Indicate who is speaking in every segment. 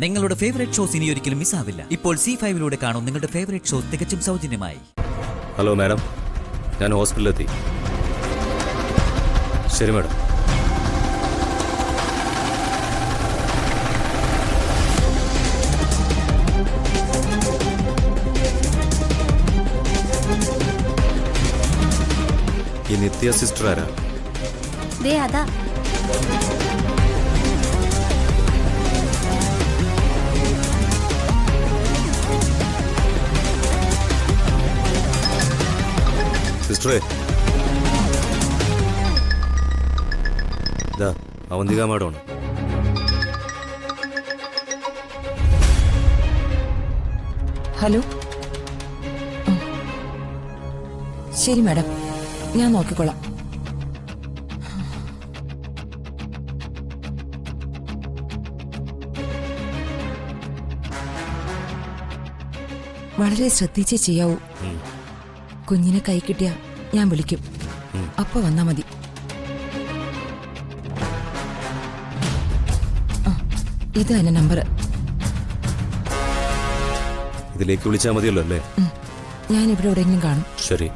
Speaker 1: നിങ്ങളുടെ favourite shows ഇനി ഒരിക്കലും മിസ്സാവില്ല. ഇപ്പോൾ C5-ലൂടെ കാണും നിങ്ങളുടെ ഫേവറേറ്റ് ഷോസ് തികച്ചും സൗജന്യമായി.
Speaker 2: ഹലോ മാഡം, ഞാൻ ഹോസ്പിറ്റലിലെത്തി. ശരി മാഡം. ഈ നിത്യ സിസ്റ്റർ ആരാ?
Speaker 3: അതാ
Speaker 2: സിസ്റ്ററേ, ഇതാ അവന്തിക മാഡമാണ്.
Speaker 4: ഹലോ. ശരി മാഡം, ഞാൻ നോക്കിക്കൊള്ളാം. വളരെ ശ്രദ്ധിച്ചേ ചെയ്യാവൂ. കുഞ്ഞിനെ കൈ കിട്ടിയ ഞാൻ വിളിക്കും. അപ്പൊ വന്നാ മതി. ഇത് തന്നെ നമ്പർ.
Speaker 2: ഇതിലേക്ക് വിളിച്ചാൽ മതിയല്ലോ അല്ലേ?
Speaker 4: ഞാൻ ഇവിടെ എവിടെയെങ്കിലും കാണും.
Speaker 2: ശരി.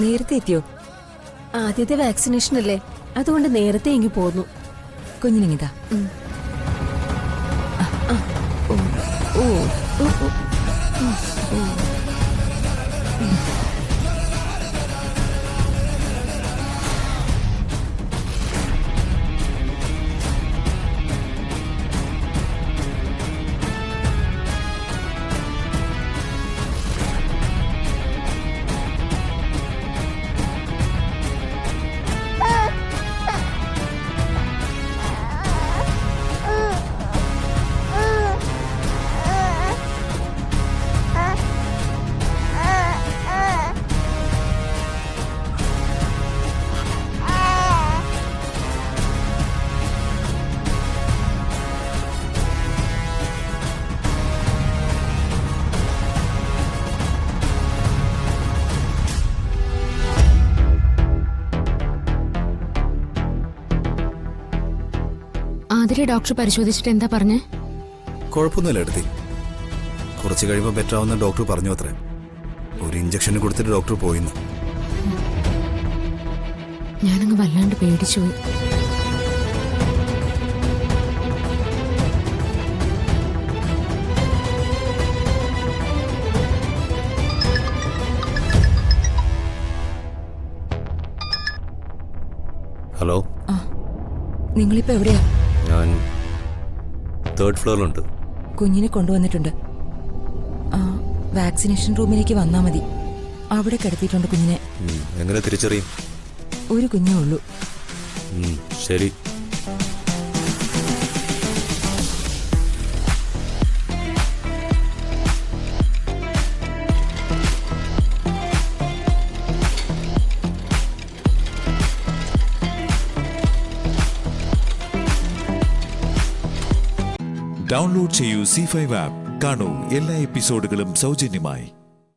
Speaker 4: നേരത്തെ എത്തിയോ?
Speaker 3: ആദ്യത്തെ വാക്സിനേഷൻ അല്ലേ, അതുകൊണ്ട് നേരത്തെ ഇങ്ങ് പോന്നു.
Speaker 4: കുഞ്ഞിനിങ്ങിതാ.
Speaker 5: ആതിരെ ഡോക്ടർ പരിശോധിച്ചിട്ട് എന്താ പറഞ്ഞേ?
Speaker 6: കുഴപ്പമൊന്നുമില്ല എടുത്തി. കുറച്ച് കഴിയുമ്പോൾ ബെറ്റർ ആവുന്ന ഡോക്ടർ പറഞ്ഞു അത്രേ. ഒരു ഇഞ്ചക്ഷൻ കൊടുത്തിട്ട് ഡോക്ടർ പോയിന്ന്.
Speaker 5: ഞാനങ്ങ് വല്ലാണ്ട് പേടിച്ചുപോയി.
Speaker 2: ഹലോ,
Speaker 4: നിങ്ങളിപ്പോ എവിടെയാ?
Speaker 2: ഞാൻ 3rd ഫ്ലോറിലുണ്ട്.
Speaker 4: കുഞ്ഞിനെ കൊണ്ടുവന്നിട്ടുണ്ട്. വാക്സിനേഷൻ റൂമിലേക്ക് വന്നാ മതി. അവിടെ കിടത്തിയിട്ടുണ്ട് കുഞ്ഞിനെ.
Speaker 2: എങ്ങനെ തിരിച്ചറിയും?
Speaker 4: ഒരു കുഞ്ഞേ ഉള്ളൂ.
Speaker 2: ശരി.
Speaker 7: ഡൗൺലോഡ് ചെയ്യൂ C5 ആപ്പ്. കാണൂ എല്ലാ എപ്പിസോഡുകളും സൗജന്യമായി.